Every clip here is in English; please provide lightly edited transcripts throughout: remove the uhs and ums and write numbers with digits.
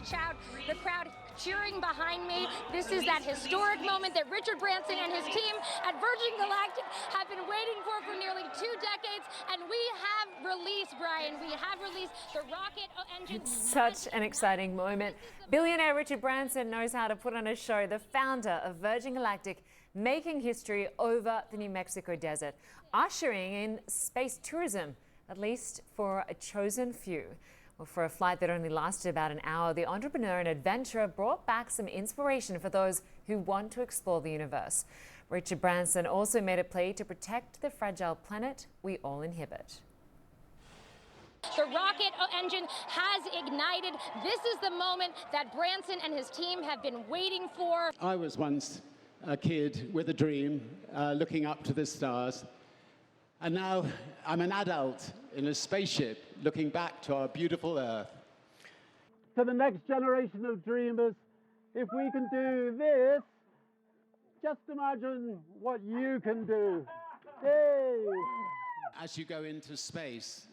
Chiao, the crowd cheering behind me. This is that historic moment that Richard Branson and his team at Virgin Galactic have been waiting for nearly 2 decades, and we have released, Brian, we have released the rocket engine. It's such an exciting moment. Billionaire Richard Branson knows how to put on a show. The founder of Virgin Galactic, making history over the New Mexico desert, ushering in space tourism, at least for a chosen few. Well, for a flight that only lasted about an hour, the entrepreneur and adventurer brought back some inspiration for those who want to explore the universe. Richard Branson also made a plea to protect the fragile planet we all inhabit. The rocket engine has ignited. This is the moment that Branson and his team have been waiting for. I was once a kid with a dream, looking up to the stars. And now I'm an adult in a spaceship looking back to our beautiful Earth. To the next generation of dreamers, if we can do this, just imagine what you can do. Yay! As you go into space,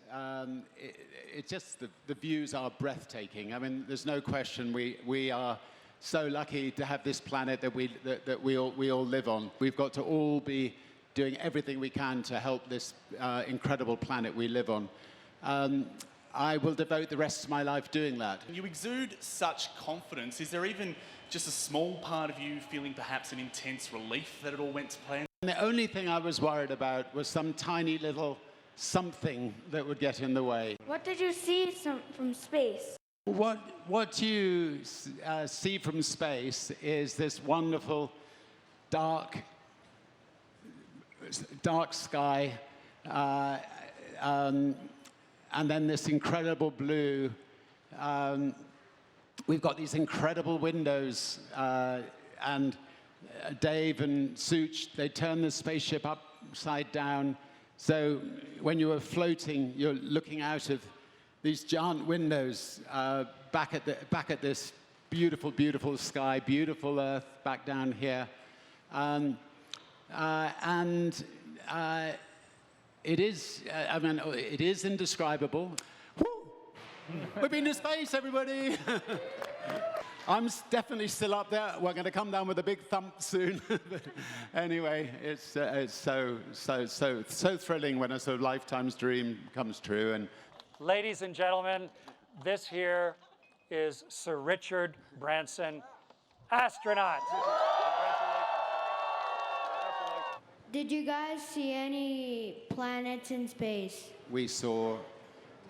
it just, the views are breathtaking. I mean, there's no question we are so lucky to have this planet that we all live on. We've got to all be doing everything we can to help this incredible planet we live on. I will devote the rest of my life doing that. You exude such confidence. Is there even just a small part of you feeling perhaps an intense relief that it all went to plan? And the only thing I was worried about was some tiny little something that would get in the way. What did you see from space? What you see from space is this wonderful dark sky, and then this incredible blue. We've got these incredible windows, and Dave and Such, they turn the spaceship upside down. So when you are floating, you're looking out of these giant windows back at this beautiful, beautiful sky, beautiful Earth back down here. It is, I mean, it is indescribable. Woo! We've been to space, everybody! I'm definitely still up there. We're going to come down with a big thump soon. Anyway, it's so thrilling when a sort of lifetime's dream comes true. And ladies and gentlemen, this here is Sir Richard Branson, astronaut. Did you guys see any planets in space? We saw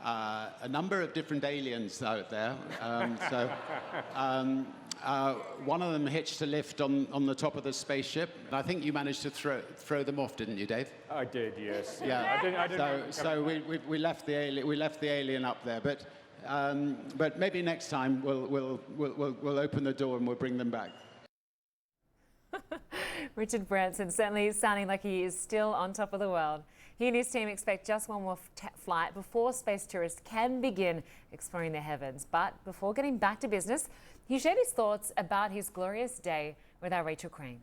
a number of different aliens out there. One of them hitched a lift on the top of the spaceship. I think you managed to throw them off, didn't you, Dave? I did, yes. Yeah. I didn't So we left the alien up there, but maybe next time we'll open the door and we'll bring them back. Richard Branson certainly is sounding like he is still on top of the world. He and his team expect just one more flight before space tourists can begin exploring the heavens. But before getting back to business, he shared his thoughts about his glorious day with our Rachel Crane.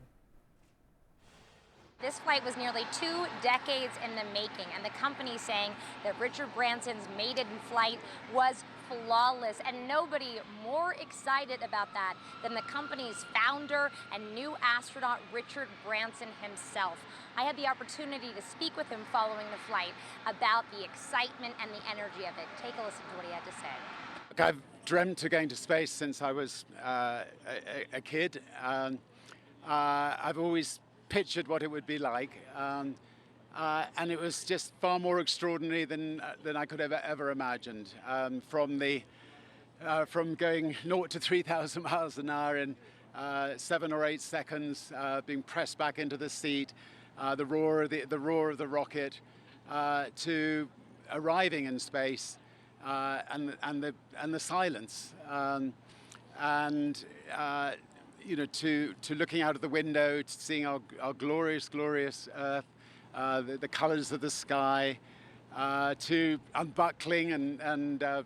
This flight was nearly 2 decades in the making, and the company saying that Richard Branson's maiden flight was flawless, and nobody more excited about that than the company's founder and new astronaut, Richard Branson himself. I had the opportunity to speak with him following the flight about the excitement and the energy of it. Take a listen to what he had to say. Look, I've dreamt of going to space since I was a kid. I've always pictured what it would be like, and it was just far more extraordinary than I could have ever imagined. From going 0 to 3,000 miles an hour in 7 or 8 seconds, being pressed back into the seat, the roar of the rocket, to arriving in space, and the silence, you know, to looking out of the window, to seeing our glorious Earth, the colors of the sky, to unbuckling and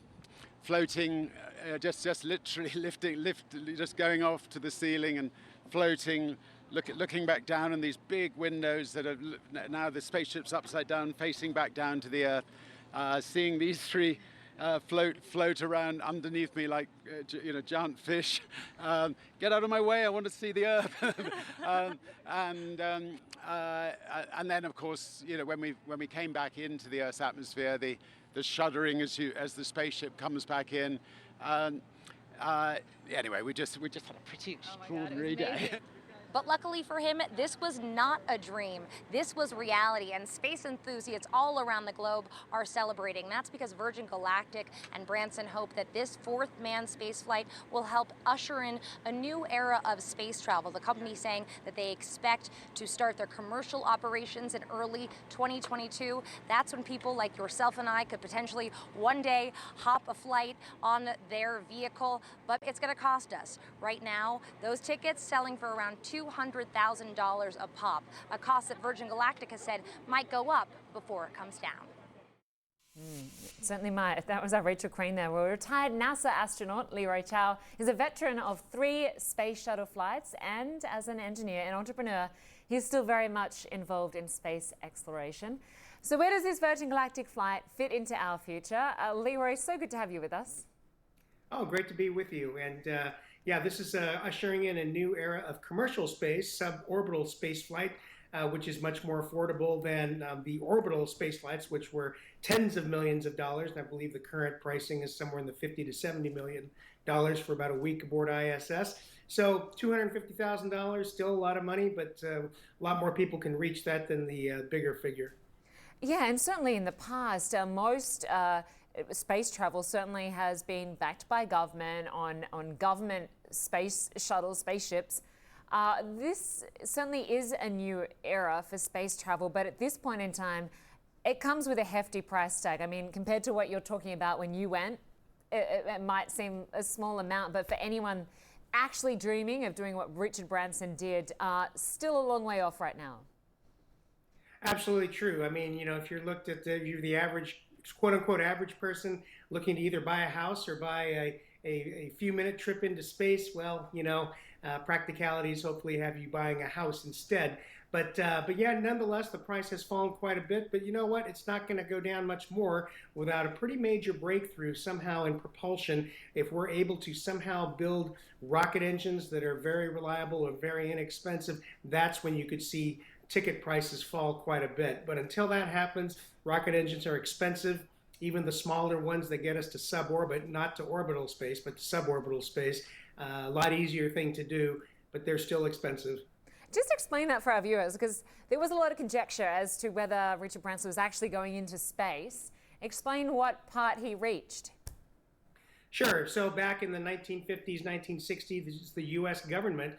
floating, just literally just going off to the ceiling and floating, looking back down in these big windows that are now the spaceship's upside down, facing back down to the Earth, seeing these three float around underneath me like giant fish. Get out of my way! I want to see the Earth. And then, of course, when we came back into the Earth's atmosphere, the shuddering as the spaceship comes back in. Anyway, we just had a pretty extraordinary day. But luckily for him, this was not a dream. This was reality, and space enthusiasts all around the globe are celebrating. That's because Virgin Galactic and Branson hope that this fourth manned spaceflight will help usher in a new era of space travel. The company saying that they expect to start their commercial operations in early 2022. That's when people like yourself and I could potentially one day hop a flight on their vehicle, but it's going to cost us. Right now, those tickets selling for around $200,000 a pop, a cost that Virgin Galactic has said might go up before it comes down. Certainly might. That was our Rachel Crane there. Well, retired NASA astronaut Leroy Chiao is a veteran of 3 space shuttle flights, and as an engineer and entrepreneur, he's still very much involved in space exploration. So where does this Virgin Galactic flight fit into our future? Leroy, so good to have you with us. Oh, great to be with you. And yeah, this is ushering in a new era of commercial space, suborbital space flight, which is much more affordable than the orbital space flights, which were tens of millions of dollars. And I believe the current pricing is somewhere in the $50 to $70 million for about a week aboard ISS. So $250,000, still a lot of money, but a lot more people can reach that than the bigger figure. Yeah, and certainly in the past, most space travel certainly has been backed by government on government space shuttles, spaceships. This certainly is a new era for space travel, but at this point in time, it comes with a hefty price tag. I mean, compared to what you're talking about when you went, it might seem a small amount, but for anyone actually dreaming of doing what Richard Branson did, still a long way off right now. Absolutely true. I mean, if you're looked at you're the average, quote unquote, average person looking to either buy a house or buy a few minute trip into space, well, practicalities hopefully have you buying a house instead. But yeah, nonetheless, the price has fallen quite a bit. But you know what? It's not going to go down much more without a pretty major breakthrough somehow in propulsion. If we're able to somehow build rocket engines that are very reliable or very inexpensive, that's when you could see ticket prices fall quite a bit. But until that happens, rocket engines are expensive. Even the smaller ones that get us to suborbit, not to orbital space, but to suborbital space, a lot easier thing to do, but they're still expensive. Just explain that for our viewers, because there was a lot of conjecture as to whether Richard Branson was actually going into space. Explain what part he reached. Sure. So back in the 1950s, 1960s, the U.S. government,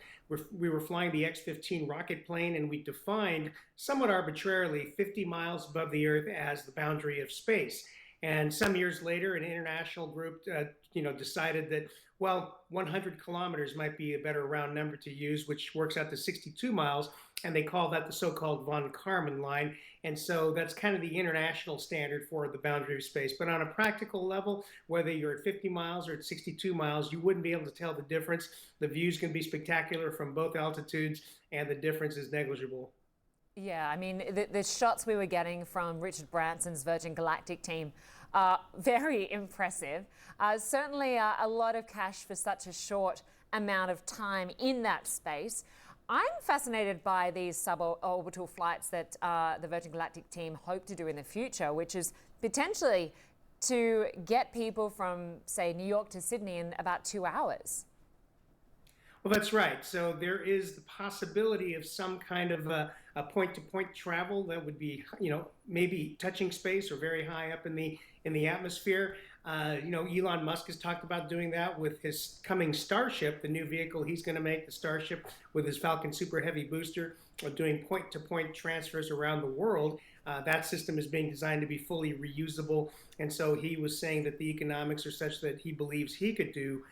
we were flying the X-15 rocket plane, and we defined somewhat arbitrarily 50 miles above the Earth as the boundary of space. And some years later, an international group, decided that, well, 100 kilometers might be a better round number to use, which works out to 62 miles. And they call that the so-called von Karman line. And so that's kind of the international standard for the boundary of space. But on a practical level, whether you're at 50 miles or at 62 miles, you wouldn't be able to tell the difference. The views can be spectacular from both altitudes, and the difference is negligible. Yeah, I mean, the shots we were getting from Richard Branson's Virgin Galactic team are very impressive. Certainly a lot of cash for such a short amount of time in that space. I'm fascinated by these suborbital flights that the Virgin Galactic team hope to do in the future, which is potentially to get people from, say, New York to Sydney in about 2 hours. Well, that's right. So there is the possibility of some kind of a point-to-point travel that would be, maybe touching space or very high up in the atmosphere. Elon Musk has talked about doing that with his coming Starship, the new vehicle he's going to make, the Starship, with his Falcon Super Heavy booster, doing point-to-point transfers around the world. That system is being designed to be fully reusable, and so he was saying that the economics are such that he believes he could do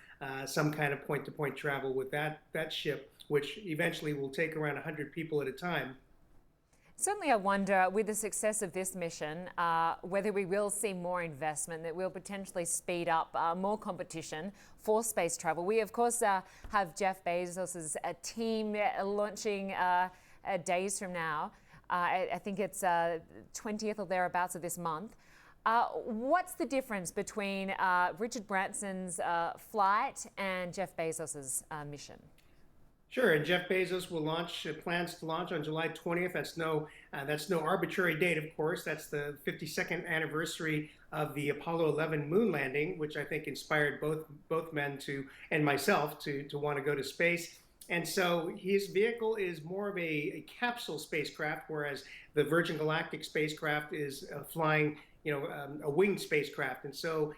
some kind of point-to-point travel with that ship, which eventually will take around 100 people at a time. Certainly, I wonder, with the success of this mission, whether we will see more investment that will potentially speed up more competition for space travel. We, of course, have Jeff Bezos' team launching days from now. I think it's 20th or thereabouts of this month. What's the difference between Richard Branson's flight and Jeff Bezos's mission? Sure, and Jeff Bezos will launch, plans to launch on July 20th. That's no arbitrary date, of course. That's the 52nd anniversary of the Apollo 11 moon landing, which I think inspired both men and myself to want to go to space. And so his vehicle is more of a capsule spacecraft, whereas the Virgin Galactic spacecraft is flying, a winged spacecraft. And so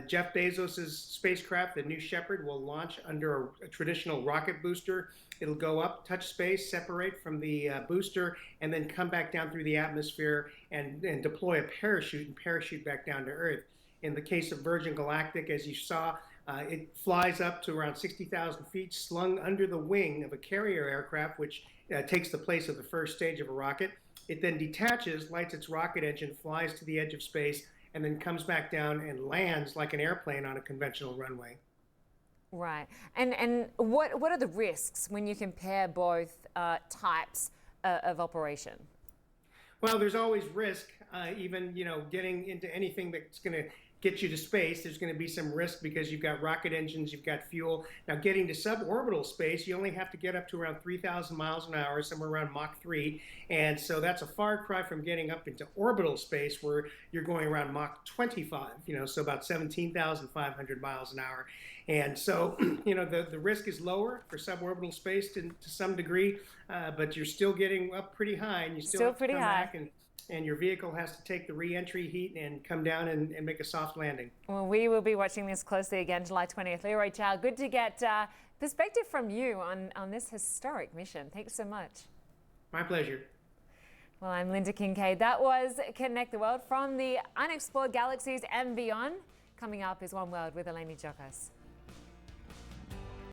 Jeff Bezos's spacecraft, the New Shepard, will launch under a traditional rocket booster. It'll go up, touch space, separate from the booster, and then come back down through the atmosphere and deploy a parachute and parachute back down to Earth. In the case of Virgin Galactic, as you saw, it flies up to around 60,000 feet, slung under the wing of a carrier aircraft, which takes the place of the first stage of a rocket. It then detaches, lights its rocket engine, flies to the edge of space, and then comes back down and lands like an airplane on a conventional runway. Right. And what are the risks when you compare both types of operation? Well, there's always risk, even getting into anything that's going to get you to space. There's going to be some risk because you've got rocket engines, you've got fuel. Now, getting to suborbital space, you only have to get up to around 3,000 miles an hour, somewhere around Mach 3. And so that's a far cry from getting up into orbital space where you're going around Mach 25, so about 17,500 miles an hour. And so, the risk is lower for suborbital space to some degree, but you're still getting up pretty high, and you still have to come back and your vehicle has to take the re-entry heat and come down and make a soft landing. Well, we will be watching this closely again July 20th. Leroy Chiao, good to get perspective from you on this historic mission. Thanks so much. My pleasure. Well, I'm Lynda Kinkade. That was Connect the World from the unexplored galaxies and beyond. Coming up is One World with Eleni Jokos.